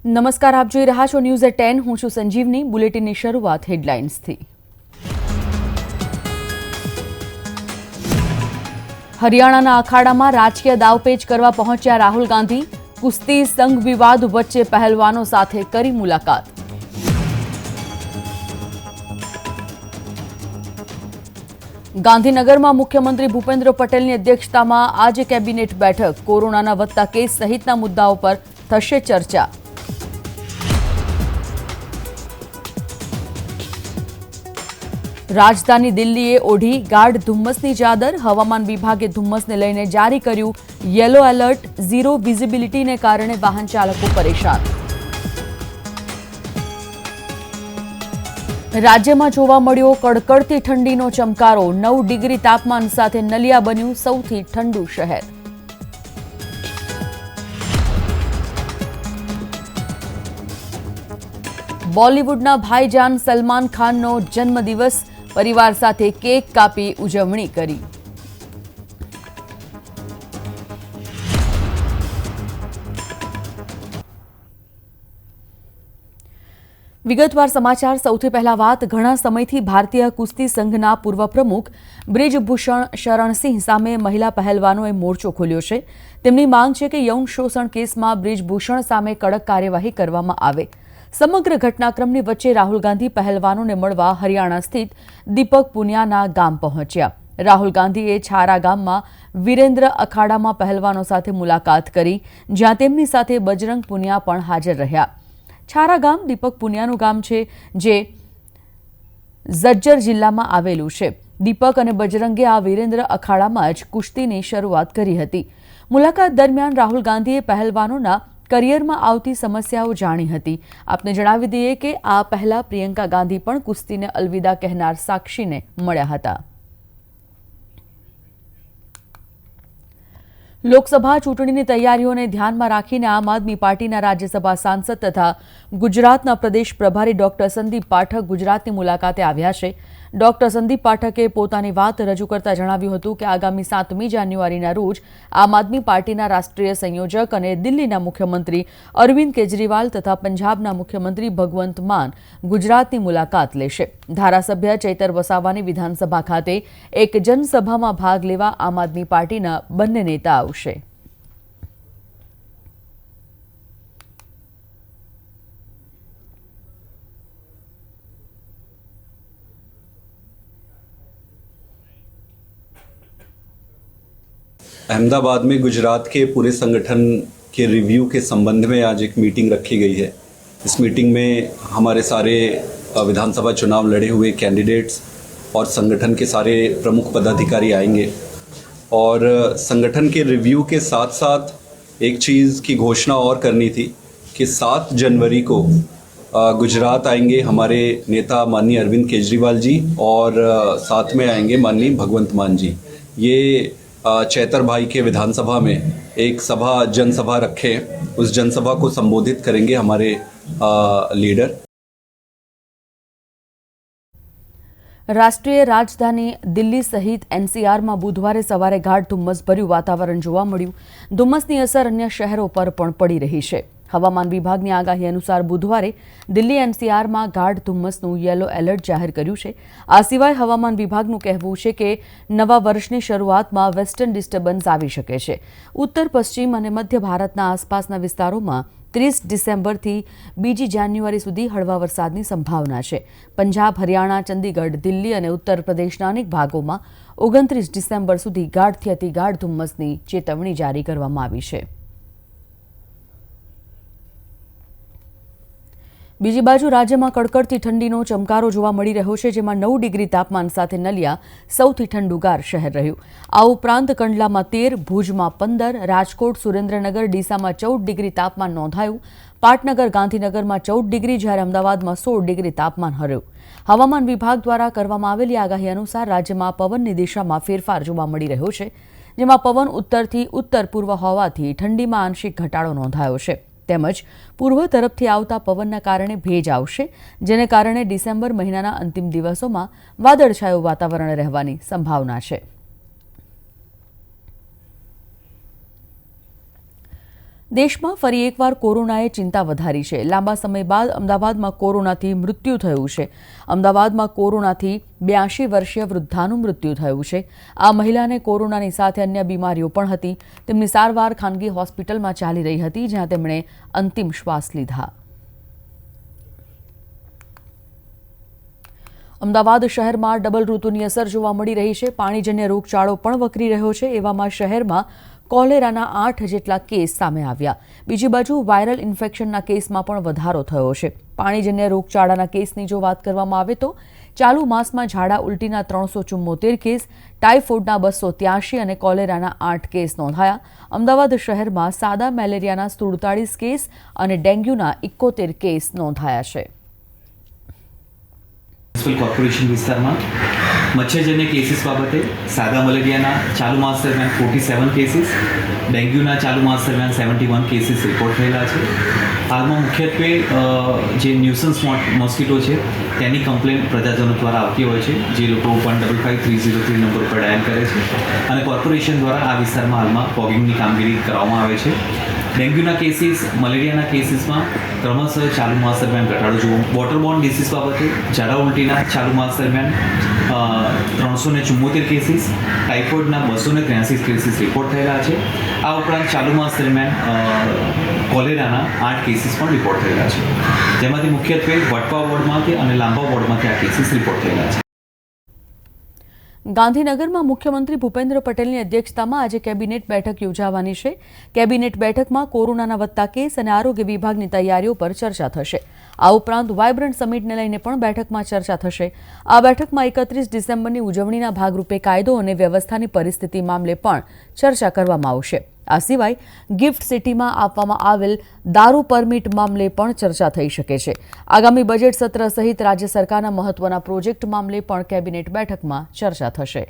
નમસ્કાર, આપ જોઈ રહ્યા છો ન્યૂઝ એટ 10. હું છું સંજીવની. બુલેટિનની શરૂઆત હેડલાઇન્સથી. હરિયાણાના અખાડામાં રાજકીય દાવપેચ કરવા પહોંચ્યા રાહુલ ગાંધી. કુસ્તી સંઘ વિવાદ વચ્ચે પહેલવાનો સાથે કરી મુલાકાત. ગાંધીનગરમાં મુખ્યમંત્રી ભૂપેન્દ્ર પટેલની અધ્યક્ષતામાં આજે કેબિનેટ બેઠક. કોરોનાના વધતા કેસ સહિતના મુદ્દાઓ પર થશે ચર્ચા. રાજધાની દિલ્હીએ ઓઢી ગાઢ ધુમ્મસની ચાદર. હવામાન વિભાગે ધુમ્મસને લઈને જારી કર્યું યેલો એલર્ટ. ઝીરો વિઝિબિલિટીને કારણે વાહન ચાલકો પરેશાન. રાજ્યમાં જોવા મળ્યો કડકડતી ઠંડીનો ચમકારો. 9 ડિગ્રી તાપમાન સાથે નલિયા બન્યું સૌથી ઠંડુ શહેર. બોલિવૂડના ભાઈજાન સલમાન ખાનનો જન્મદિવસ. પરિવાર સાથે કેક કાપી ઉજવણી કરી. વિગતવાર સમાચાર. સૌથી પહેલા વાત. ઘણા સમયથી ભારતીય કુસ્તી સંઘના પૂર્વ પ્રમુખ બ્રિજભૂષણ શરણસિંહ સામે મહિલા પહેલવાનોએ મોરચો ખોલ્યો છે. તેમની માંગ છે કે યૌન શોષણ કેસમાં બ્રિજભૂષણ સામે કડક કાર્યવાહી કરવામાં આવે. સમગ્ર ઘટનાક્રમની વચ્ચે રાહુલ ગાંધી પહેલવાનોને મળવા હરિયાણા સ્થિત દીપક પુનિયાના ગામ પહોંચ્યા. રાહુલ ગાંધીએ છારા ગામમાં વીરેન્દ્ર અખાડામાં પહેલવાનો સાથે મુલાકાત કરી, જ્યાં તેમની સાથે બજરંગ પુનિયા પણ હાજર રહ્યા. છારા ગામ દીપક પુનિયાનું ગામ છે, જે ઝજ્જર જિલ્લામાં આવેલું છે. દીપક અને બજરંગે આ વીરેન્દ્ર અખાડામાં જ કુસ્તીની શરૂઆત કરી હતી. મુલાકાત દરમિયાન રાહુલ ગાંધીએ પહેલવાનોના કરિયરમાં આવતી સમસ્યાઓ જાણી હતી. આપને જણાવી દઈએ કે આ પહેલા પ્રિયંકા ગાંધી પણ કુસ્તીને અલવિદા કહેનાર સાક્ષીને મળ્યા હતા. લોકસભા ચૂંટણીની તૈયારીઓને ધ્યાનમાં રાખીને આમ આદમી પાર્ટીના રાજ્યસભા સાંસદ તથા ગુજરાતના પ્રદેશ પ્રભારી ડોક્ટર સંદીપ પાઠક ગુજરાતની મુલાકાતે આવ્યા છે. ડોક્ટર સંદીપ પાઠકે પોતાની વાત રજૂ કરતા જણાવ્યું હતું કે આગામી 7મી જાન્યુઆરીના રોજ આમ આદમી પાર્ટીના રાષ્ટ્રીય સંયોજક અને દિલ્હીના મુખ્યમંત્રી અરવિંદ કેજરીવાલ તથા પંજાબના મુખ્યમંત્રી ભગવંત માન ગુજરાતની મુલાકાત લેશે. ધારાસભ્ય ચૈતર વસાવાની વિધાનસભા ખાતે એક જનસભામાં ભાગ લેવા આમ આદમી પાર્ટીના બંને નેતા આવશે. अहमदाबाद में गुजरात के पूरे संगठन के रिव्यू के संबंध में आज एक मीटिंग रखी गई है. इस मीटिंग में हमारे सारे विधानसभा चुनाव लड़े हुए कैंडिडेट्स और संगठन के सारे प्रमुख पदाधिकारी आएंगे और संगठन के रिव्यू के साथ साथ एक चीज़ की घोषणा और करनी थी कि 7 जनवरी को गुजरात आएंगे हमारे नेता माननीय अरविंद केजरीवाल जी और साथ में आएंगे माननीय भगवंत मान जी. ये चैतर भाई के विधानसभा में एक सभा जनसभा रखे. उस जनसभा को संबोधित करेंगे हमारे लीडर. રાષ્ટ્રીય રાજધાની દિલ્હી સહિત એનસીઆરમાં બુધવારે સવારે ગાઢ ધુમ્મસભર્યું વાતાવરણ જોવા મળ્યું. ધુમ્મસની અસર અન્ય શહેરો પર પણ પડી રહી છે. હવામાન વિભાગની આગાહી અનુસાર બુધવારે દિલ્હી એનસીઆરમાં ગાઢ ધુમ્મસનું યેલો એલર્ટ જાહેર કર્યું છે. આ સિવાય હવામાન વિભાગનું કહેવું છે કે નવા વર્ષની શરૂઆતમાં વેસ્ટર્ન ડિસ્ટર્બન્સ આવી શકે છે. ઉત્તર પશ્ચિમ અને મધ્ય ભારતના આસપાસના વિસ્તારોમાં 30 ડિસેમ્બરથી 2 જાન્યુઆરી સુધી હળવા વરસાદની સંભાવના છે. પંજાબ, હરિયાણા, ચંદીગઢ, દિલ્હી અને ઉત્તર પ્રદેશના અનેક ભાગોમાં 29 ડિસેમ્બર સુધી ગાઢથી અતિ ગાઢ ધુમ્મસની ચેતવણી જારી કરવામાં આવી છે. બીજી બાજુ રાજ્યમાં કડકડતી ઠંડીનો ચમકારો જોવા મળી રહ્યો છે, જેમાં 9 ડિગ્રી તાપમાન સાથે નલિયા સૌથી ઠંડુગાર શહેર રહ્યું. આ ઉપરાંત કંડલામાં 13, ભુજમાં 15, રાજકોટ, સુરેન્દ્રનગર, ડીસામાં 14 ડિગ્રી તાપમાન નોંધાયું. પાટનગર, ગાંધીનગરમાં 14 ડિગ્રી જ્યારે અમદાવાદમાં 16 ડિગ્રી તાપમાન રહ્યું. હવામાન વિભાગ દ્વારા કરવામાં આવેલી આગાહી અનુસાર રાજ્યમાં પવનની દિશામાં ફેરફાર જોવા મળી રહ્યો છે, જેમાં પવન ઉત્તરથી ઉત્તર પૂર્વ હોવાથી ઠંડીમાં આંશિક ઘટાડો નોંધાયો છે. તેમજ પૂર્વ તરફથી આવતા પવનના કારણે ભેજ આવશે, જેને કારણે ડિસેમ્બર મહિનાના અંતિમ દિવસોમાં વાદળછાયું વાતાવરણ રહેવાની સંભાવના છે. દેશમાં ફરી એકવાર કોરોનાએ ચિંતા વધારી છે. લાંબા સમય બાદ અમદાવાદમાં કોરોનાથી મૃત્યુ થયું છે. અમદાવાદમાં કોરોનાથી 82 વર્ષીય વૃદ્ધાનું મૃત્યુ થયું છે. આ મહિલાને કોરોનાની સાથે અન્ય બીમારીઓ પણ હતી. તેમની સારવાર ખાનગી હોસ્પિટલમાં ચાલી રહી હતી, જ્યાં તેમણે અંતિમ શ્વાસ લીધા. અમદાવાદ શહેરમાં ડબલ ઋતુની અસર જોવા મળી રહી છે. પાણીજન્ય રોગચાળો પણ વકરી રહ્યો છે. એવામાં શહેરમાં કોલેરાના 8 જેટલા કેસ સામે આવ્યા. બીજી બાજુ વાયરલ ઇન્ફેક્શનના કેસમાં પણ વધારો થયો છે. પાણીજન્ય રોગચાળાના કેસની જો વાત કરવામાં આવે તો ચાલુ માસમાં ઝાડા ઉલટીના 374 કેસ, ટાઇફોઇડના 283 અને કોલેરાના 8 કેસ નોંધાયા. અમદાવાદ શહેરમાં સાદા મેલેરિયાના 47 કેસ અને ડેન્ગ્યુના 71 કેસ નોંધાયા છે. મ્યુનિસિપલ કોર્પોરેશન વિસ્તારમાં મચ્છરજન્ય કેસીસ બાબતે સાદા મલેરિયાના ચાલુ માસ દરમિયાન 47 કેસીસ, ડેન્ગ્યુના ચાલુ માસ દરમિયાન 71 કેસીસ રિપોર્ટ થયેલા છે. હાલમાં મુખ્યત્વે જે ન્યુસન્સ મોસ્કીટો છે તેની કમ્પ્લેન પ્રજાજનો દ્વારા આવતી હોય છે, જે લોકો 155303 નંબર પર ડાયલ કરે છે અને કોર્પોરેશન દ્વારા આ વિસ્તારમાં હાલમાં ફોગિંગની કામગીરી કરવામાં આવે છે. ડેન્ગ્યુના કેસીસ, મલેરિયાના કેસીસમાં ક્રમશઃ ચાલુ માસ દરમિયાન ઘટાડો જોવો. વોટરબોર્ન ડિસીઝ બાબતે ઝાડા ઉલટીના ચાલુ માસ દરમિયાન 374 કેસીસ, ટાઇફોઇડના 283 કેસીસ રિપોર્ટ થયેલા છે. આ ઉપરાંત ચાલુ માસ દરમિયાન કોલેરાના 8 કેસીસ પણ રિપોર્ટ થયેલા છે, જેમાંથી મુખ્યત્વે વટવા વોર્ડમાંથી અને લાંબા વોર્ડમાંથી આ કેસીસ રિપોર્ટ થયેલા છે. ગાંધીનગરમાં મુખ્યમંત્રી ભૂપેન્દ્ર પટેલની અધ્યક્ષતામાં આજે કેબિનેટ બેઠક યોજાવાની છે. કેબિનેટ બેઠકમાં કોરોનાના વધતા કેસ અને આરોગ્ય વિભાગની તૈયારીઓ પર ચર્ચા થશે. આ ઉપરાંત વાયબ્રન્ટ સમિટને લઈને પણ બેઠકમાં ચર્ચા થશે. આ બેઠકમાં 31 ડિસેમ્બરની ઉજવણીના ભાગરૂપે કાયદો અને વ્યવસ્થાની પરિસ્થિતિ મામલે પણ ચર્ચા કરવામાં આવશે. આ સિવાય ગિફ્ટ સિટીમાં આપવામાં આવેલ દારૂ પરમિટ મામલે પણ ચર્ચા થઈ શકે છે. આગામી બજેટ સત્ર સહિત રાજ્ય સરકારના મહત્વના પ્રોજેક્ટ મામલે પણ કેબિનેટ બેઠકમાં ચર્ચા થશે.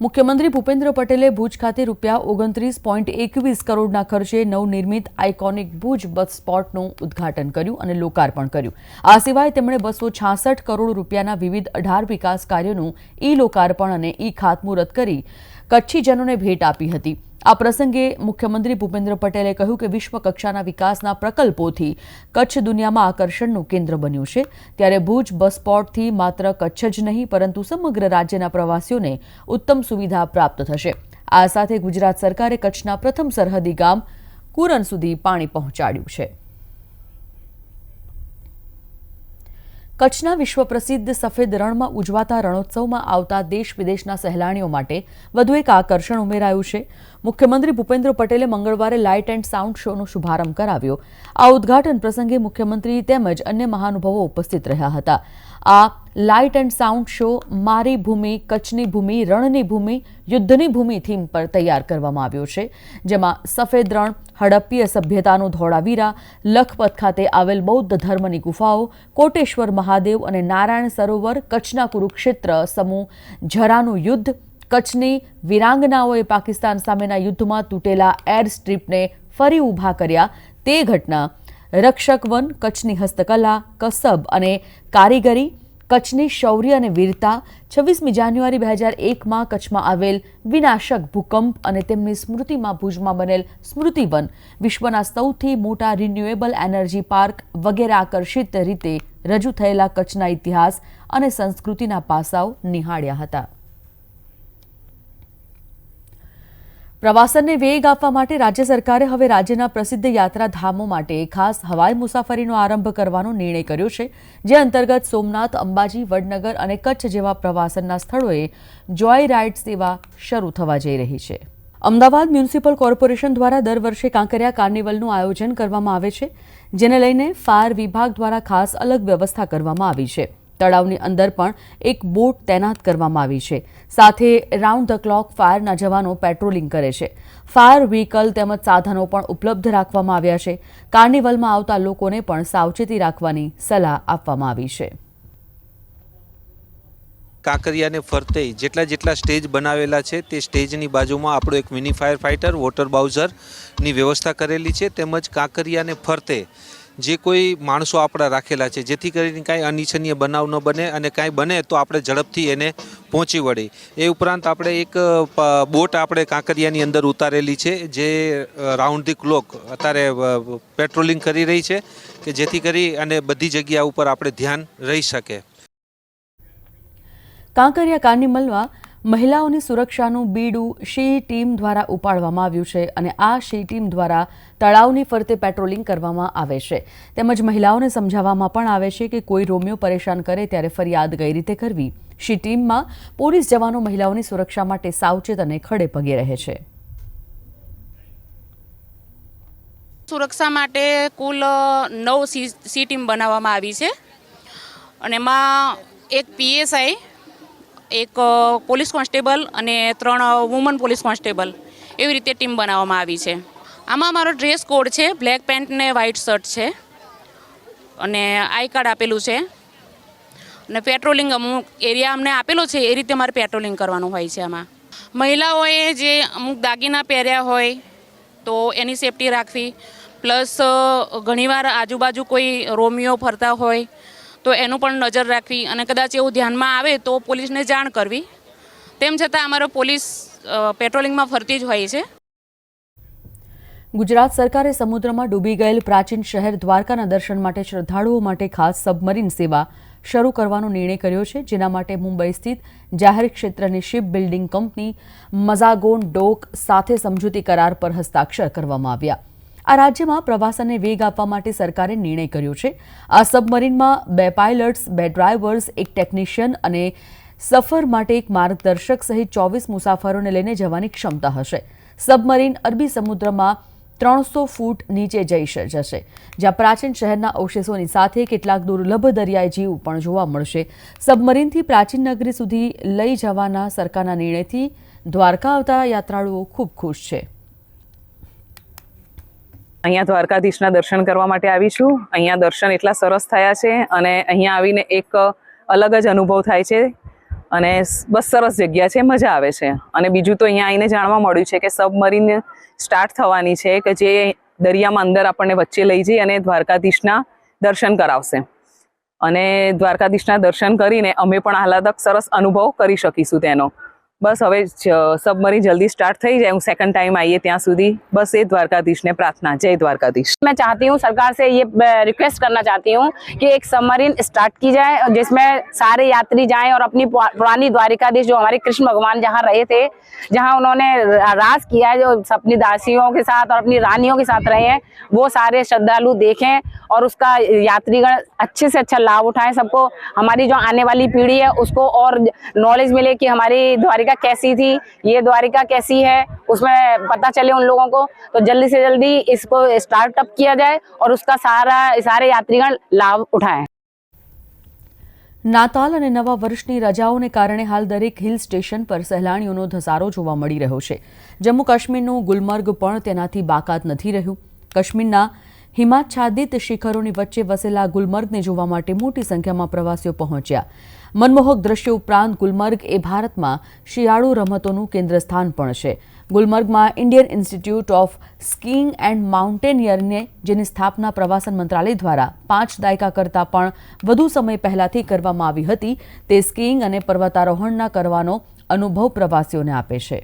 મુખ્યમંત્રી ભૂપેન્દ્ર પટેલે ભુજ ખાતે ₹29.21 કરોડના ખર્ચે નવનિર્મિત આઇકોનિક ભુજ બસ સ્પોટનું ઉદ્ઘાટન કર્યું અને લોકાર્પણ કર્યું. આ સિવાય તેમણે ₹266 કરોડના વિવિધ 18 વિકાસ કાર્યોનું લોકાર્પણ અને ખાતમુહૂર્ત કરી કચ્છીજનોને ભેટ આપી હતી. આ પ્રસંગે મુખ્યમંત્રી ભૂપેન્દ્ર પટેલે કહ્યું કે વિશ્વ કક્ષાના વિકાસના પ્રકલ્પોથી કચ્છ દુનિયામાં આકર્ષણનું કેન્દ્ર બન્યું છે. ત્યારે ભુજ બસ સ્પોટથી માત્ર કચ્છ જ નહીં પરંતુ સમગ્ર રાજ્યના પ્રવાસીઓને ઉત્તમ સુવિધા પ્રાપ્ત થશે. આ સાથે ગુજરાત સરકારે કચ્છના પ્રથમ સરહદી ગામ કુરન સુધી પાણી પહોંચાડ્યું છે. કચ્છના વિશ્વ પ્રસિદ્ધ સફેદ રણમાં ઉજવાતા રણોત્સવમાં આવતા દેશ વિદેશના સહેલાણીઓ માટે વધુ એક આકર્ષણ ઉમેરાયું છે. મુખ્યમંત્રી ભૂપેન્દ્ર પટેલે મંગળવારે લાઇટ એન્ડ સાઉન્ડ શોનો શુભારંભ કરાવ્યો. આ ઉદ્ઘાટન પ્રસંગે મુખ્યમંત્રી તેમજ અન્ય મહાનુભાવો ઉપસ્થિત રહ્યા હતા. આ લાઇટ એન્ડ સાઉન્ડ શો મારી ભૂમિ, કચ્છની ભૂમિ, રણની ભૂમિ, યુદ્ધની ભૂમિ થીમ પર તૈયાર કરવામાં આવ્યો છે, જેમાં સફેદ રણ, હડપ્પીય સભ્યતાનું ધોળાવીરા, લખપત ખાતે આવેલ બૌદ્ધ ધર્મની ગુફાઓ, કોટેશ્વર મહાદેવ અને નારાયણ સરોવર, કચ્છના કુરુક્ષેત્ર સમૂહ, ઝરાનું યુદ્ધ, કચ્છની વીરાંગનાઓએ પાકિસ્તાન સામેના યુદ્ધમાં તૂટેલા એર સ્ટ્રીપને ફરી ઊભા કર્યા તે ઘટના, રક્ષક વન, કચ્છની હસ્તકલા, કસબ અને કારીગરી, કચ્છની શૌર્ય અને વીરતા, 26મી જાન્યુઆરી 2001માં કચ્છમાં આવેલ વિનાશક ભૂકંપ અને તેમની સ્મૃતિમાં ભુજમાં બનેલ સ્મૃતિવન, વિશ્વના સૌથી મોટા રિન્યુએબલ એનર્જી પાર્ક વગેરે આકર્ષિત રીતે રજૂ થયેલા કચ્છના ઇતિહાસ અને સંસ્કૃતિના પાસાઓ નિહાળ્યા હતા. પ્રવાસનને વેગ આપવા માટે રાજ્ય સરકારે હવે રાજ્યના પ્રસિદ્ધ યાત્રાધામો માટે ખાસ હવાઈ મુસાફરીનો આરંભ કરવાનો નિર્ણય કર્યો છે, જે અંતર્ગત સોમનાથ, અંબાજી, વડનગર અને કચ્છ જેવા પ્રવાસનના સ્થળોએ જોય રાઇડ સેવા શરૂ થવા જઈ રહી છે. અમદાવાદ મ્યુનિસિપલ કોર્પોરેશન દ્વારા દર વર્ષે કાંકરિયા કાર્નિવલનું આયોજન કરવામાં આવે છે, જેને લઈને ફાયર વિભાગ દ્વારા ખાસ અલગ વ્યવસ્થા કરવામાં આવી છે. તળાવની અંદર પણ એક બોટ તૈનાત કરવામાં આવી છે. સાથે રાઉન્ડ ધ ક્લોક ફાયરના જવાનો પેટ્રોલિંગ કરે છે. ફાયર વ્હીકલ તેમજ સાધનો પણ ઉપલબ્ધ રાખવામાં આવ્યા છે. કાર્નિવલમાં આવતા લોકોને પણ સાવચેતી રાખવાની સલાહ આપવામાં આવી છે. કાંકરિયાને ફરતે જેટલા સ્ટેજ બનાવેલા છે તે સ્ટેજની બાજુમાં આપણો એક મિની ફાયર ફાઇટર વોટર બાઉઝરની વ્યવસ્થા કરેલી છે. તેમજ કાંકરિયાને ફરતે જે કોઈ માણસો આપણા રાખેલા છે, જેથી કરીને કાંઈ અનિચ્છનીય બનાવ ન બને અને કાંઈ બને તો આપણે ઝડપથી એને પહોંચી વળીએ. એ ઉપરાંત આપણે એક બોટ આપણે કાંકરિયાની અંદર ઉતારેલી છે, જે રાઉન્ડ ધી ક્લોક અત્યારે પેટ્રોલિંગ કરી રહી છે, કે જેથી કરી અને બધી જગ્યા ઉપર આપણે ધ્યાન રહી શકે. કાંકરિયા કાર્નિવલમાં મહિલાઓની સુરક્ષાનું બીડું શી ટીમ દ્વારા ઉપાડવામાં આવ્યું છે અને આ શી ટીમ દ્વારા તળાવની ફરતે પેટ્રોલિંગ કરવામાં આવે છે. તેમજ મહિલાઓને સમજાવવામાં પણ આવે છે કે કોઈ રોમિયો પરેશાન કરે ત્યારે ફરિયાદ કઈ રીતે કરવી. શી ટીમમાં પોલીસ જવાનો મહિલાઓની સુરક્ષા માટે સાવચેત અને ખડે પગે રહે છે. સુરક્ષા માટે કુલ 9 સી ટીમ બનાવવામાં આવી છે અને એમાં એક PSI, એક પોલીસ કોન્સ્ટેબલ અને 3 વુમન પોલીસ કોન્સ્ટેબલ એવી રીતે ટીમ બનાવવામાં આવી છે. આમાં અમારો ડ્રેસ કોડ છે, બ્લેક પેન્ટ ને વ્હાઇટ શર્ટ છે અને આઈ કાર્ડ આપેલું છે અને પેટ્રોલિંગ અમુક એરિયા અમને આપેલો છે એ રીતે અમારે પેટ્રોલિંગ કરવાનું હોય છે. આમાં મહિલાઓએ જે અમુક દાગીના પહેર્યા હોય તો એની સેફટી રાખવી, પ્લસ ઘણીવાર આજુબાજુ કોઈ રોમિયો ફરતા હોય તો એનું પણ નજર રાખવી અને કદાચ એવું ધ્યાનમાં આવે તો પોલીસને જાણ કરવી. તેમ છતાં અમારો પોલીસ પેટ્રોલિંગમાં ફરતી જ હોય છે. ગુજરાત સરકારે સમુદ્રમાં ડૂબી ગયેલ પ્રાચીન શહેર દ્વારકાના દર્શન માટે શ્રદ્ધાળુઓ માટે ખાસ સબમરીન સેવા શરૂ કરવાનો નિર્ણય કર્યો છે, જેના માટે મુંબઈ સ્થિત જાહેર ક્ષેત્રની શિપ બિલ્ડિંગ કંપની મઝાગોન ડોક સાથે સમજૂતી કરાર પર હસ્તાક્ષર કરવામાં આવ્યા. આ રાજ્યમાં પ્રવાસનને વેગ આપવા માટે સરકારે નિર્ણય કર્યો છે. આ સબમરીનમાં 2 પાયલટ્સ, 2 ડ્રાઈવર્સ, 1 ટેકનિશિયન અને સફર માટે 1 માર્ગદર્શક સહિત 24 મુસાફરોને લઈને જવાની ક્ષમતા હશે. સબમરીન અરબી સમુદ્રમાં 300 ફૂટ નીચે જઈ જશે, જ્યાં પ્રાચીન શહેરના અવશેષોની સાથે કેટલાક દુર્લભ દરિયાઈ જીવ પણ જોવા મળશે. સબમરીનથી પ્રાચીન નગરી સુધી લઈ જવાના સરકારના નિર્ણયથી દ્વારકા આવતા યાત્રાળુઓ ખૂબ ખુશ છે. અહીંયા દ્વારકાધીશના દર્શન કરવા માટે આવી છું. અહીંયા દર્શન એટલા સરસ થયા છે અને અહીંયા આવીને એક અલગ જ અનુભવ થાય છે અને બસ સરસ જગ્યા છે, મજા આવે છે. અને બીજું તો અહીંયા આવીને જાણવા મળ્યું છે કે સબમરીન સ્ટાર્ટ થવાની છે કે જે દરિયામાં અંદર આપણને વચ્ચે લઈ જઈ અને દ્વારકાધીશના દર્શન કરાવશે અને દ્વારકાધીશના દર્શન કરીને અમે પણ આહલાદક સરસ અનુભવ કરી શકીશું તેનો. બસ હવે सबमरीन जल्दी स्टार्ट થઈ જાય, હું સેકન્ડ ટાઈમ આવીએ ત્યાં સુધી બસ એ દ્વારકાધीश ने प्रार्थना. जय द्वारकाधीश. मैं चाहती हूँ सरकार से ये रिक्वेस्ट करना चाहती हूँ कि एक सबमरीन स्टार्ट की जाए जिसमें सारे यात्री जाएं और अपनी पुरानी द्वारिकाधीश जो हमारे कृष्ण भगवान जहाँ रहे थे, जहाँ उन्होंने राज किया है, जो अपनी दासियों के साथ और अपनी रानियों के साथ रहे हैं, वो सारे श्रद्धालु देखें और उसका यात्रीगण अच्छे से अच्छा लाभ उठाएं. सबको हमारी जो आने वाली पीढ़ी है उसको और नॉलेज मिले कि हमारी द्वारिका कैसी थी, ये द्वारिका कैसी है, उसमें पता चले उन लोगों को. तो जल्दी से जल्दी इसको स्टार्टअप किया जाए और उसका सारे यात्रीगण लाभ उठाएं. નાતાલ અને નવા વર્ષની રજાઓને કારણે હાલ દરેક હિલ સ્ટેશન પર સહેલાણીઓનો ધસારો જોવા મળી રહ્યો છે. જમ્મુ કાશ્મીરનું ગુલમર્ગ પણ તેનાથી બાકાત નથી રહ્યું. કાશ્મીરના હિમાચ્છાદિત શિખરોની વચ્ચે વસેલા ગુલમર્ગને જોવા માટે મોટી સંખ્યામાં પ્રવાસીઓ પહોંચ્યા. મનમોહક દ્રશ્યો ઉપરાંત ગુલમર્ગ એ ભારતમાં શિયાળુ રમતોનું કેન્દ્ર સ્થાન પણ છે. ગુલમર્ગમાં Indian Institute of Skiing and Mountaineering, જેની સ્થાપના પ્રવાસન મંત્રાલય દ્વારા 5 દાયકા કરતાં પણ વધુ સમય પહેલાથી કરવામાં આવી હતી, તે સ્કીઇંગ અને પર્વતારોહણના કરવાનો અનુભવ પ્રવાસીઓને આપે છે.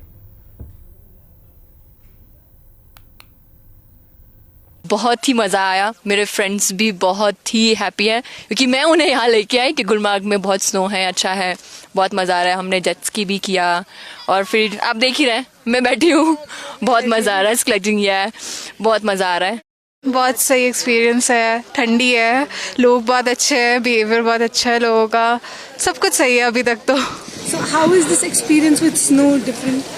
बहुत ही मज़ा आया. मेरे फ्रेंड्स भी बहुत ही हैप्पी हैं क्योंकि मैं उन्हें यहाँ लेके आई कि गुलमर्ग में बहुत स्नो है, अच्छा है, बहुत मज़ा आ रहा है. हमने जेट स्की भी किया और फिर आप देख ही रहे हैं, मैं बैठी हूँ, बहुत मज़ा आ रहा है. स्केटिंग किया है, बहुत मज़ा आ रहा है. बहुत सही एक्सपीरियंस है, ठंडी है, लोग बहुत अच्छे हैं, बिहेवियर बहुत अच्छा है लोगों का, सब कुछ सही है अभी तक तो. So how is this experience with snow different?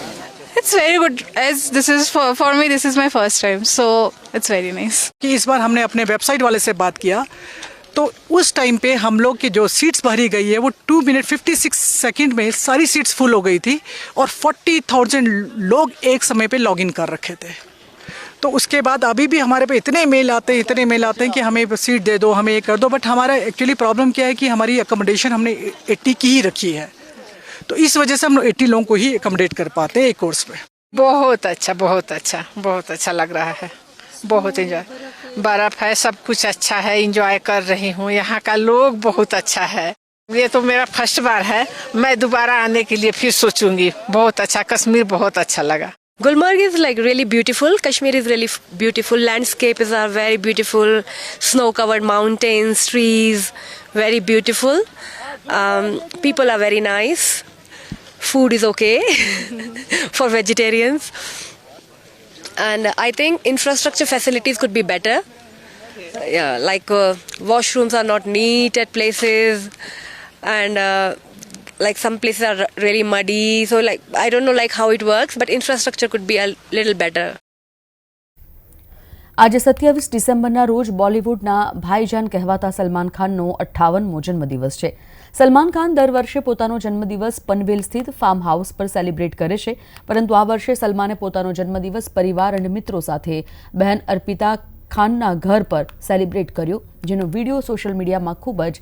It's very good as this is for me this is my first time, so it's very nice. कि इस बार हमने अपने वेबसाइट वाले से बात किया तो उस टाइम पे हम लोग की जो सीट्स भरी गई है वो 2 मिनट 56 सेकंड में सारी सीट्स फुल हो गई थी और 40,000 लोग एक समय पे लॉगिन कर रखे थे. तो उसके बाद अभी भी हमारे पे इतने मेल आते हैं कि हमें सीट दे दो, हमें ये कर दो. बट हमारा एक्चुअली प्रॉब्लम क्या है कि हमारी अकोमोडेशन हमने 80 की ही रखी है, तो इस वजह से हम लोग 80 लोगों को ही अकोमोडेट कर पाते हैं एक कोर्स पे. बहुत अच्छा लग रहा है, बहुत एंजॉय. बर्फ है, सब कुछ अच्छा है, एंजॉय कर रही हूँ। यहाँ का लोग बहुत अच्छा है। ये तो मेरा फर्स्ट बार है, मैं दोबारा आने के लिए फिर सोचूंगी। बहुत अच्छा, कश्मीर बहुत अच्छा लगा। Gulmarg is like really beautiful. Kashmir is really beautiful. Landscapes are very beautiful. Snow-covered mountains, trees, very beautiful. People are very nice. Food is okay for vegetarians. And I think infrastructure facilities could be better. Yeah, like washrooms are not neat at places, and like some places are really muddy. So like I don't know like how it works, but infrastructure could be a little better. આજે 27 ડિસેમ્બરના રોજ બોલિવૂડના ભાઈજાન કહેવાતા સલમાન ખાનનો 58મો જન્મદિવસ છે. સલમાન ખાન દર વર્ષે પોતાનો જન્મદિવસ પનવેલ સ્થિત ફાર્મ હાઉસ પર સેલિબ્રેટ કરે છે, પરંતુ આ વર્ષે સલમાને પોતાનો જન્મદિવસ પરિવાર અને મિત્રો સાથે બહેન અર્પિતા ખાનના ઘર પર સેલિબ્રેટ કર્યો, જેનો વિડીયો સોશિયલ મીડિયામાં ખૂબ જ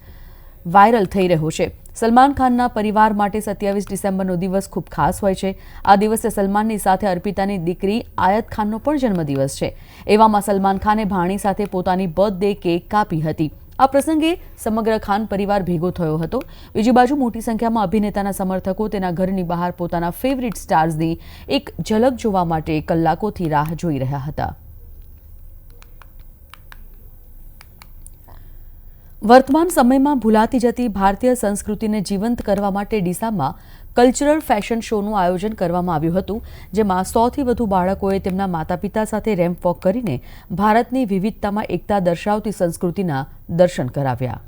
વાયરલ થઈ રહ્યો છે. સલમાન ખાનના પરિવાર માટે 27 ડિસેમ્બરનો દિવસ ખૂબ ખાસ હોય છે. આ દિવસે સલમાનની સાથે અર્પિતાની દીકરી આયત ખાનનો પણ જન્મદિવસ છે. એવામાં સલમાન ખાને ભાણી સાથે પોતાની બર્થડે કેક કાપી હતી. આ પ્રસંગે સમગ્ર ખાન પરિવાર ભેગો થયો હતો. બીજી બાજુ મોટી સંખ્યામાં અભિનેતાના સમર્થકો તેના ઘરની બહાર પોતાના ફેવરિટ સ્ટાર્સની એક ઝલક જોવા માટે કલાકોથી રાહ જોઈ રહ્યા હતા. વર્તમાન સમયમાં ભૂલાતી જતી ભારતીય સંસ્કૃતિને જીવંત કરવા માટે ડીસામાં કલ્ચરલ ફેશન શોનું આયોજન કરવામાં આવ્યું હતું, જેમાં 100થી વધુ બાળકોએ તેમના માતા પિતા સાથે રેમ્પ વોક કરીને ભારતની વિવિધતામાં એકતા દર્શાવતી સંસ્કૃતિના દર્શન કરાવ્યા.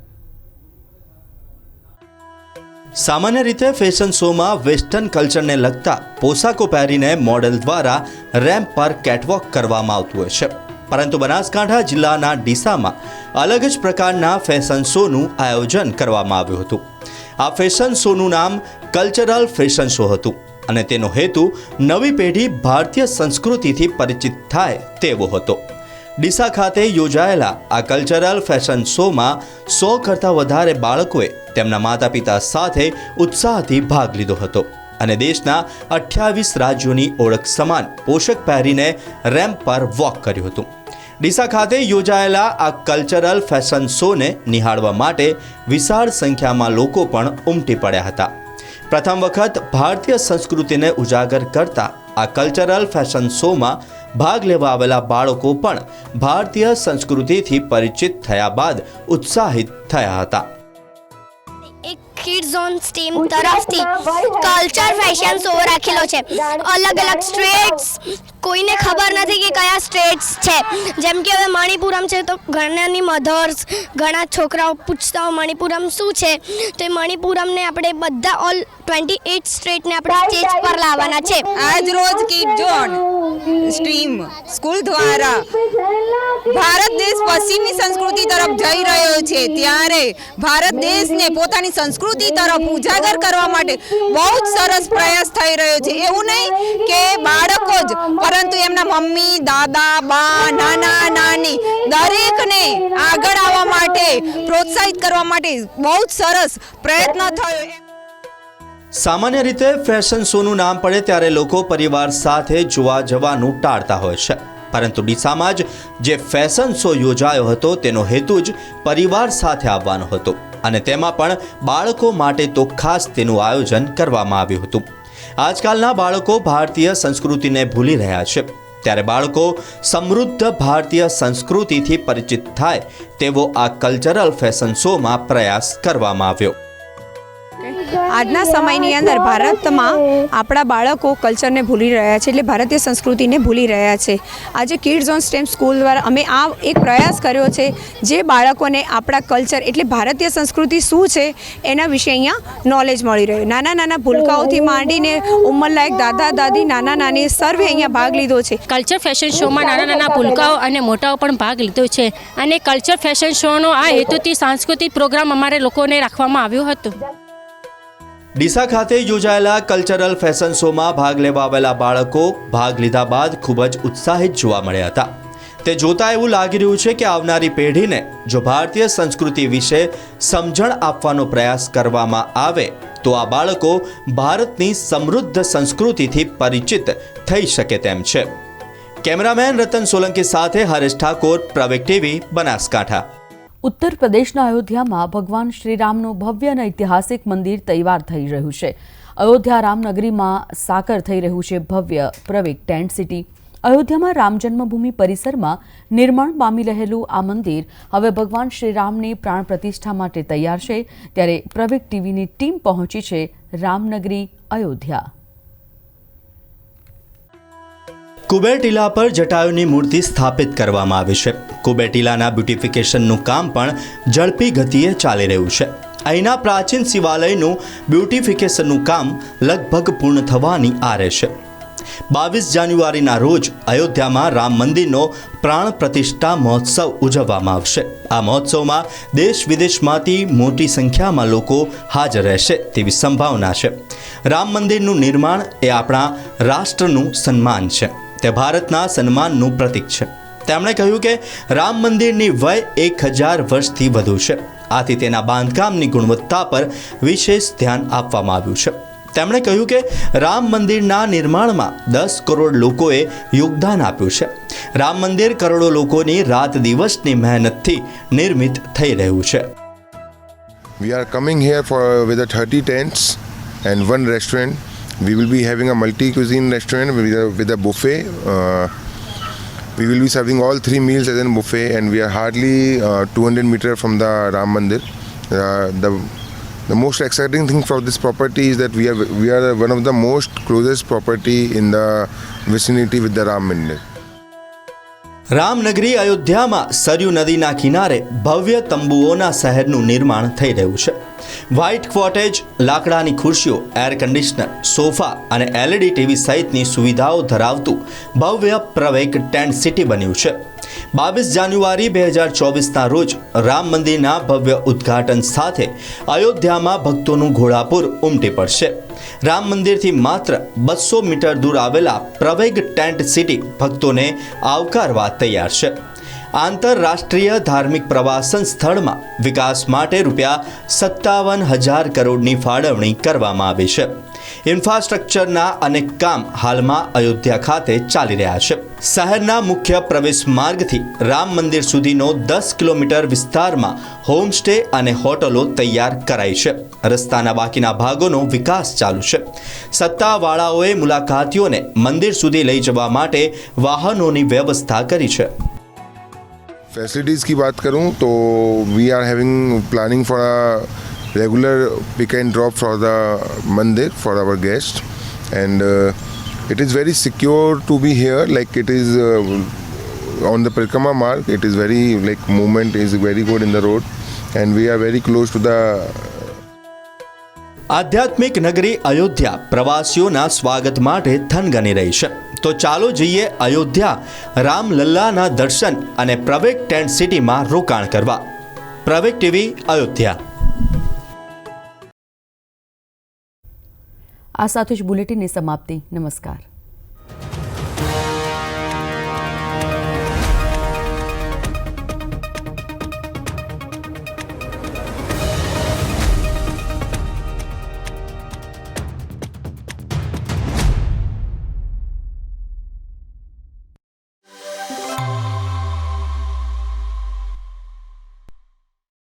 સામાન્ય રીતે ફેશન શોમાં વેસ્ટર્ન કલ્ચરને લગતા પોશાકો પહેરીને મોડેલ દ્વારા રેમ્પ પર કેટવોક કરવામાં આવતું હોય છે, પરંતુ બનાસકાંઠા જિલ્લાના ડીસામાં અલગ જ પ્રકારના ફેશન શોનું આયોજન કરવામાં આવ્યું હતું. આ ફેશન શોનું નામ કલ્ચરલ ફેશન શો હતું અને તેનો હેતુ નવી પેઢી ભારતીય સંસ્કૃતિથી પરિચિત થાય તેવો હતો. ડીસા ખાતે યોજાયેલા આ કલ્ચરલ ફેશન શોમાં 100 કરતાં વધારે બાળકોએ તેમના માતા પિતા સાથે ઉત્સાહથી ભાગ લીધો હતો અને દેશના 28 રાજ્યોની ઓળખ સમાન પોશાક પહેરીને રેમ્પ પર વોક કર્યું હતું. ડીસા ખાતે યોજાયેલા આ કલ્ચરલ ફેશન શોને નિહાળવા માટે વિશાળ સંખ્યામાં લોકો પણ ઉમટી પડ્યા હતા. પ્રથમ વખત ભારતીય સંસ્કૃતિને ઉજાગર કરતા આ કલ્ચરલ ફેશન શોમાં ભાગ લેવા આવેલા બાળકો પણ ભારતીય સંસ્કૃતિથી પરિચિત થયા બાદ ઉત્સાહિત થયા હતા. કિડ્સ ઝોન સ્ટીમ તરફથી કલ્ચર ફેશન શો રાખેલો છે. અલગ અલગ સ્ટેટ્સ, કોઈને ખબર નથી કે કયા સ્ટેટ્સ છે. જેમ કે હવે મણિપુરમ છે તો ઘણાની મધર્સ, ઘણા છોકરાઓ પૂછતા હોય મણિપુરમ શું છે, તો એ મણિપુરમને આપણે બધા ઓલ 28 સ્ટેટને આપણે સ્ટેજ પર લાવવાના છે. આજ રોજ કિડ ઝોન સ્ટ્રીમ સ્કૂલ દ્વારા ભારત દેશ પશ્ચિમની સંસ્કૃતિ તરફ જઈ રહ્યો છે, ત્યારે ભારત દેશને પોતાની સંસ્કૃતિ તરફ ઉજાગર કરવા માટે બહુ જ સરસ પ્રયાસ થઈ રહ્યો છે. એવું નહીં કે બાળકો જ, પરંતુ એમના મમ્મી, દાદા, બા, નાના, નાની દરેકને આગળ આવવા માટે પ્રોત્સાહિત કરવા માટે બહુ જ સરસ પ્રયત્ન થયો. સામાન્ય રીતે ફેશન શોનું નામ પડે ત્યારે લોકો પરિવાર સાથે જોવા જવાનું ટાળતા હોય છે, પરંતુ ડીસામાં જ જે ફેશન શો યોજાયો હતો તેનો હેતુ જ પરિવાર સાથે આવવાનો હતો અને તેમાં પણ બાળકો માટે તો ખાસ તેનું આયોજન કરવામાં આવ્યું હતું. આજકાલના બાળકો ભારતીય સંસ્કૃતિને ભૂલી રહ્યા છે, ત્યારે બાળકો સમૃદ્ધ ભારતીય સંસ્કૃતિથી પરિચિત થાય તેવો આ કલ્ચરલ ફેશન શોમાં પ્રયાસ કરવામાં આવ્યો. આજના સમયની અંદર ભારતમાં આપણા બાળકો કલ્ચરને ભૂલી રહ્યા છે, એટલે ભારતીય સંસ્કૃતિને ભૂલી રહ્યા છે. આજે કિડ્સ ઓન સ્ટેમ સ્કૂલ દ્વારા અમે આ એક પ્રયાસ કર્યો છે, જે બાળકોને આપણા કલ્ચર એટલે ભારતીય સંસ્કૃતિ શું છે એના વિશે અહીંયા નોલેજ મળી રહ્યું. નાના નાના ભૂલકાઓથી માંડીને ઉંમરલાયક દાદા દાદી, નાના નાની સર્વે અહીંયા ભાગ લીધો છે. કલ્ચર ફેશન શોમાં નાના નાના ભૂલકાઓ અને મોટાઓ પણ ભાગ લીધો છે અને કલ્ચર ફેશન શોનો આ હેતુથી સાંસ્કૃતિક પ્રોગ્રામ અમારે લોકોને રાખવામાં આવ્યો હતો. ડીસા ખાતે યોજાયેલા કલ્ચરલ ફેશન શોમાં ભાગ લેવા આવેલા બાળકો ભાગ લીધા બાદ ખૂબ જ ઉત્સાહિત જોવા મળ્યા હતા. તે જોતા એવું લાગી રહ્યું છે કે આવનારી પેઢીને જો ભારતીય સંસ્કૃતિ વિશે સમજણ આપવાનો પ્રયાસ કરવામાં આવે તો આ બાળકો ભારતની સમૃદ્ધ સંસ્કૃતિથી પરિચિત થઈ શકે તેમ છે. કેમેરામેન રતન સોલંકી સાથે હરેશ ઠાકોર, પ્રવેગ ટીવી, બનાસકાંઠા. ઉત્તર પ્રદેશના અયોધ્યામાં ભગવાન શ્રીરામનું ભવ્ય અને ઐતિહાસિક મંદિર તૈયાર થઈ રહ્યું છે. અયોધ્યા રામનગરીમાં સાકાર થઈ રહ્યું છે ભવ્ય પ્રવેગ ટેન્ટ સિટી. અયોધ્યામાં રામ જન્મભૂમિ પરિસરમાં નિર્માણ પામી રહેલું આ મંદિર હવે ભગવાન શ્રીરામની પ્રાણ પ્રતિષ્ઠા માટે તૈયાર છે. ત્યારે પ્રવેગ ટીવીની ટીમ પહોંચી છે રામનગરી અયોધ્યા. કુબેર ટીલા પર જટાયુની મૂર્તિ સ્થાપિત કરવામાં આવી છે. કુબેર ટીલાના બ્યુટિફિકેશનનું કામ પણ ઝડપી ગતિએ ચાલી રહ્યું છે. અહીંના પ્રાચીન શિવાલયનું બ્યુટિફિકેશનનું કામ લગભગ પૂર્ણ થવાની આરે છે. 22 જાન્યુઆરીના રોજ અયોધ્યામાં રામ મંદિરનો પ્રાણ પ્રતિષ્ઠા મહોત્સવ ઉજવવામાં આવશે. આ મહોત્સવમાં દેશ વિદેશમાંથી મોટી સંખ્યામાં લોકો હાજર રહેશે તેવી સંભાવના છે. રામ મંદિરનું નિર્માણ એ આપણા રાષ્ટ્રનું સન્માન છે. તે ભારતના સન્માનનું પ્રતીક છે. તેમણે કહ્યું કે રામ મંદિરની વય 1000 વર્ષથી વધુ છે. આથી તેના બાંધકામની ગુણવત્તા પર વિશેષ ધ્યાન આપવામાં આવ્યું છે. તેમણે કહ્યું કે રામ મંદિરના નિર્માણમાં 10 કરોડ લોકોએ યોગદાન આપ્યું છે. રામ મંદિર કરોડો લોકોની રાત દિવસની મહેનતથી નિર્મિત થઈ રહ્યું છે. We are coming here with a 30 tents and one restaurant. We will be having a multi-cuisine restaurant with a buffet. We will be serving all 3 meals as a buffet, and we are hardly 200 meters from the Ram Mandir. The most exciting thing for this property is that we are one of the most closest property in the vicinity with the Ram Mandir. રામનગરી અયોધ્યામાં સરયુ નદીના કિનારે ભવ્ય તંબુઓના શહેરનું નિર્માણ થઈ રહ્યું છે. White cottage, લાકડાની ખુરશીઓ, એર કન્ડિશનર, સોફા અને LED ટીવી સહિતની સુવિધાઓ ધરાવતું ભવ્ય પ્રવેગ ટેન્ટ સિટી બન્યું છે. 22 જાન્યુઆરી 2024ના રોજ રામ મંદિરના ભવ્ય ઉદ્ઘાટન સાથે અયોધ્યામાં ભક્તોનું ઘોડાપુર ઉમટી પડશે. રામ મંદિરથી માત્ર 200 મીટર દૂર આવેલા પ્રવેગ ટેન્ટ સિટી ભક્તોને આવકારવા તૈયાર છે. આંતરરાષ્ટ્રીય ધાર્મિક પ્રવાસન સ્થળમાં વિકાસ માટે ₹57,000 કરોડની ફાળવણી કરવામાં આવી છે. ઇન્ફ્રાસ્ટ્રક્ચરના અનેક કામ હાલમાં અયોધ્યા ખાતે ચાલી રહ્યા છે. શહેરના મુખ્ય પ્રવેશ માર્ગથી રામ મંદિર સુધીનો 10 કિલોમીટર વિસ્તારમાં હોમસ્ટે અને હોટલો તૈયાર કરાઈ છે. રસ્તાના બાકીના ભાગોનો વિકાસ ચાલુ છે. સત્તાવાળાઓએ મુલાકાતીઓને મંદિર સુધી લઈ જવા માટે વાહનોની વ્યવસ્થા કરી છે. फैसिलिटीज़ की बात करूं तो we are having planning for a regular pick and drop for the mandir for our guest and it is very secure to be here, like it is on the Parikrama mark. It is very like movement is very good in the road and we are very close to the આધ્યાત્મિક નગરી અયોધ્યા પ્રવાસીઓના સ્વાગત માટે થનગની રહી છે. તો ચાલો જઈએ અયોધ્યા રામલલ્લાના દર્શન અને પ્રવેગ ટેન્ટ સિટીમાં રોકાણ કરવા. પ્રવેગ ટીવી અયોધ્યા. આ સાથે જ બુલેટિનની સમાપ્તિ. નમસ્કાર.